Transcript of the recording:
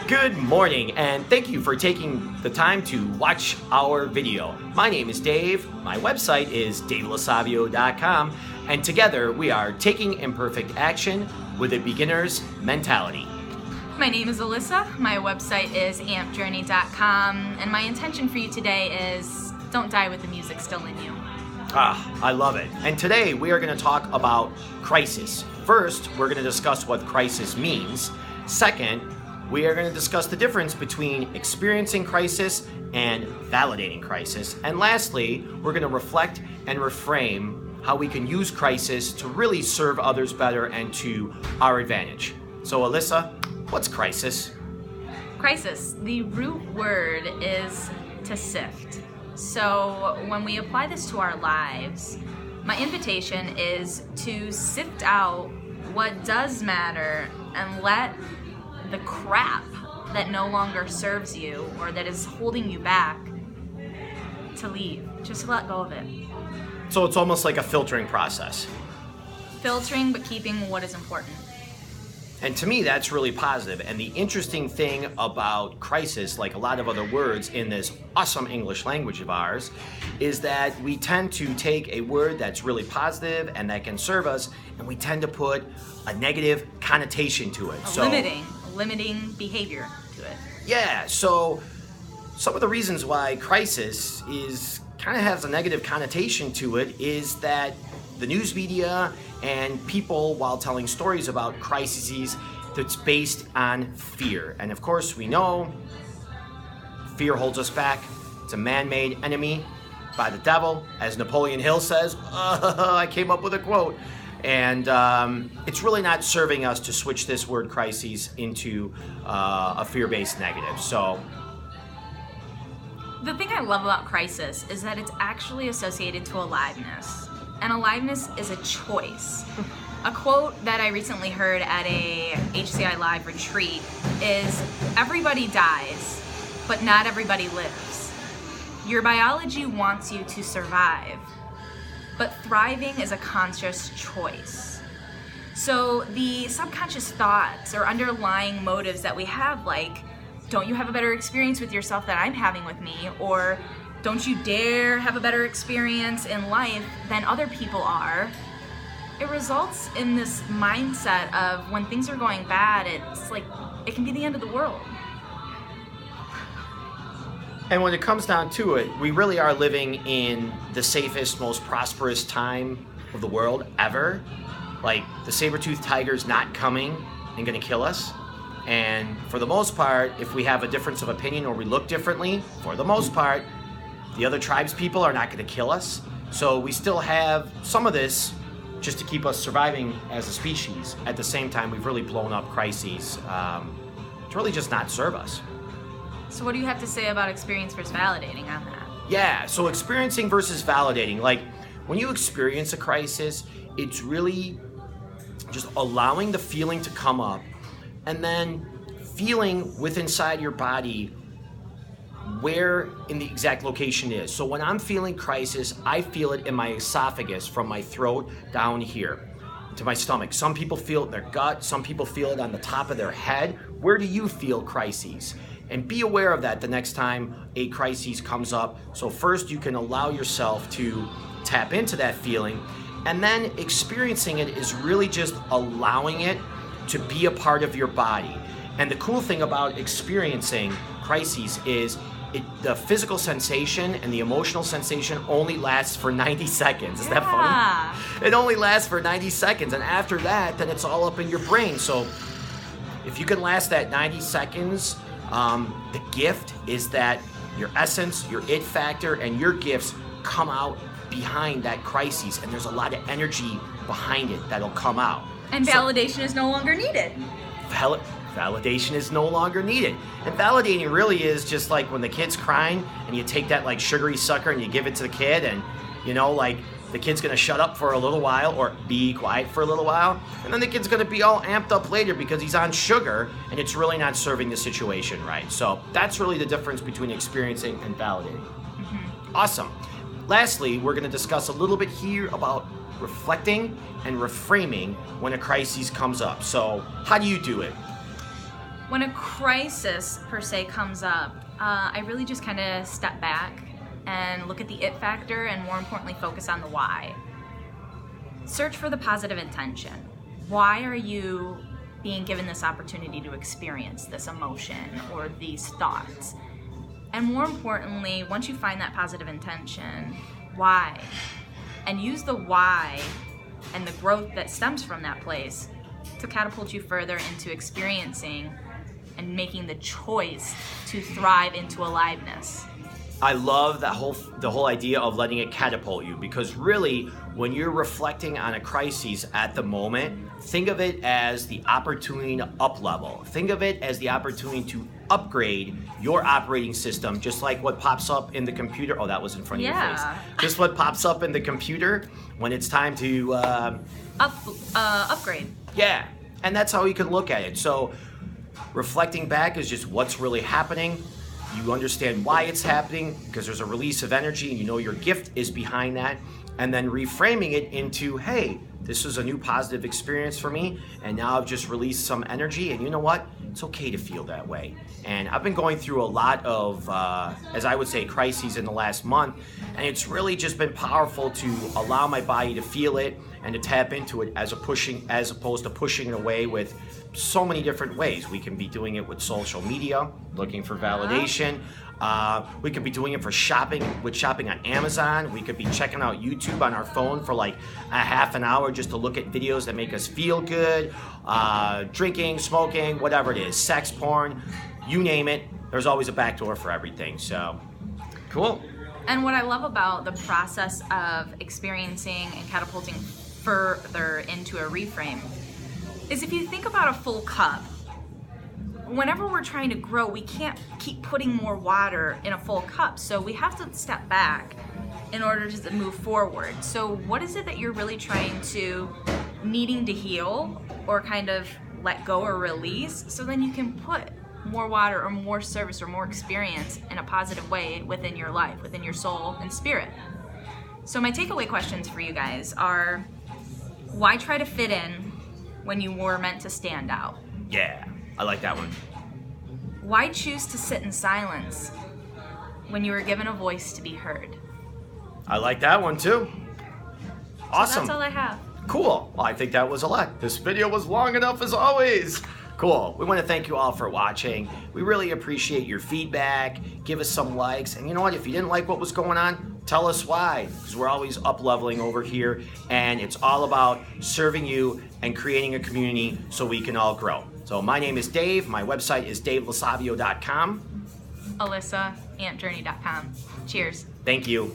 Good morning, and thank you for taking the time to watch our video. My name is Dave, my website is davelasavio.com, and together we are taking imperfect action with a beginner's mentality. My name is Alyssa, my website is ampjourney.com, and my intention for you today is don't die with the music still in you. I love it. And today we are going to talk about crisis. First, we're going to discuss what crisis means. Second, we are going to discuss the difference between experiencing crisis and validating crisis. And lastly, we're going to reflect and reframe how we can use crisis to really serve others better and to our advantage. So Alyssa, what's crisis? Crisis, the root word is to sift. So when we apply this to our lives, my invitation is to sift out what does matter and let the crap that no longer serves you or that is holding you back to leave. Just let go of it. So it's almost like a filtering process. Filtering, but keeping what is important. And to me, that's really positive. And the interesting thing about crisis, like a lot of other words in this awesome English language of ours, is that we tend to take a word that's really positive and that can serve us, and we tend to put a negative connotation to it. Limiting behavior to it. Yeah, so some of the reasons why crisis is kind of has a negative connotation to it is that the news media and people, while telling stories about crises, that's based on fear. And of course, we know fear holds us back. It's a man-made enemy by the devil, as Napoleon Hill says. I came up with a quote. And it's really not serving us to switch this word crises into a fear-based negative. So the thing I love about crisis is that it's actually associated to aliveness. And aliveness is a choice. A quote that I recently heard at a HCI Live retreat is, everybody dies, but not everybody lives. Your biology wants you to survive, but thriving is a conscious choice. So the subconscious thoughts or underlying motives that we have, like, don't you have a better experience with yourself than I'm having with me, or don't you dare have a better experience in life than other people are, it results in this mindset of when things are going bad, it's like it can be the end of the world. And when it comes down to it, we really are living in the safest, most prosperous time of the world ever. Like, the saber-toothed tiger's not coming and gonna kill us. And for the most part, if we have a difference of opinion or we look differently, for the most part, the other tribes people are not gonna kill us. So we still have some of this just to keep us surviving as a species. At the same time, we've really blown up crises to really just not serve us. So what do you have to say about experience versus validating on that? Yeah, so experiencing versus validating. Like, when you experience a crisis, it's really just allowing the feeling to come up and then feeling within inside your body where in the exact location is. So when I'm feeling crisis, I feel it in my esophagus from my throat down here to my stomach. Some people feel it in their gut, some people feel it on the top of their head. Where do you feel crises? And be aware of that the next time a crisis comes up. So first you can allow yourself to tap into that feeling, and then experiencing it is really just allowing it to be a part of your body. And the cool thing about experiencing crises is the physical sensation and the emotional sensation only lasts for 90 seconds. Isn't that funny? It only lasts for 90 seconds, and after that, then it's all up in your brain. So if you can last that 90 seconds, the gift is that your essence, your it factor, and your gifts come out behind that crisis, and there's a lot of energy behind it that'll come out. And validation is no longer needed. Validation is no longer needed. And validating really is just like when the kid's crying and you take that like sugary sucker and you give it to the kid, and you know, like, the kid's gonna shut up for a little while or be quiet for a little while, and then the kid's gonna be all amped up later because he's on sugar and it's really not serving the situation right. So that's really the difference between experiencing and validating. Mm-hmm. Awesome. Lastly, we're gonna discuss a little bit here about reflecting and reframing when a crisis comes up. So how do you do it? When when a crisis per se comes up, I really just kind of step back and look at the it factor, and more importantly, focus on the why. Search for the positive intention. Why are you being given this opportunity to experience this emotion or these thoughts? And more importantly, once you find that positive intention, why? And use the why and the growth that stems from that place to catapult you further into experiencing and making the choice to thrive into aliveness. I love the whole idea of letting it catapult you, because really, when you're reflecting on a crisis at the moment, think of it as the opportunity to up level. Think of it as the opportunity to upgrade your operating system, just like what pops up in the computer. Oh, that was in front of your face. Just what pops up in the computer when it's time to upgrade. Yeah, and that's how you can look at it. So reflecting back is just what's really happening. You understand why it's happening, because there's a release of energy and you know your gift is behind that. And then reframing it into, hey, this is a new positive experience for me, and now I've just released some energy, and you know what? It's okay to feel that way. And I've been going through a lot of, as I would say, crises in the last month, and it's really just been powerful to allow my body to feel it and to tap into it as opposed to pushing it away with so many different ways. We can be doing it with social media, looking for validation. We could be doing it for shopping on Amazon. We could be checking out YouTube on our phone for like a half an hour just to look at videos that make us feel good. Drinking, smoking, whatever it is, sex, porn, you name it. There's always a backdoor for everything. So, cool. And what I love about the process of experiencing and catapulting further into a reframe is if you think about a full cup, whenever we're trying to grow, we can't keep putting more water in a full cup. So we have to step back in order to move forward. So what is it that you're really needing to heal or kind of let go or release, so then you can put more water or more service or more experience in a positive way within your life, within your soul and spirit. So my takeaway questions for you guys are, why try to fit in when you were meant to stand out? Yeah, I like that one. Why choose to sit in silence when you were given a voice to be heard? I like that one too. Awesome. So that's all I have. Cool. Well, I think that was a lot. This video was long enough as always. Cool. We want to thank you all for watching. We really appreciate your feedback. Give us some likes. And you know what? If you didn't like what was going on, tell us why. Because we're always up-leveling over here. And it's all about serving you and creating a community so we can all grow. So my name is Dave. My website is davelasavio.com. Alyssa, antjourney.com. Cheers. Thank you.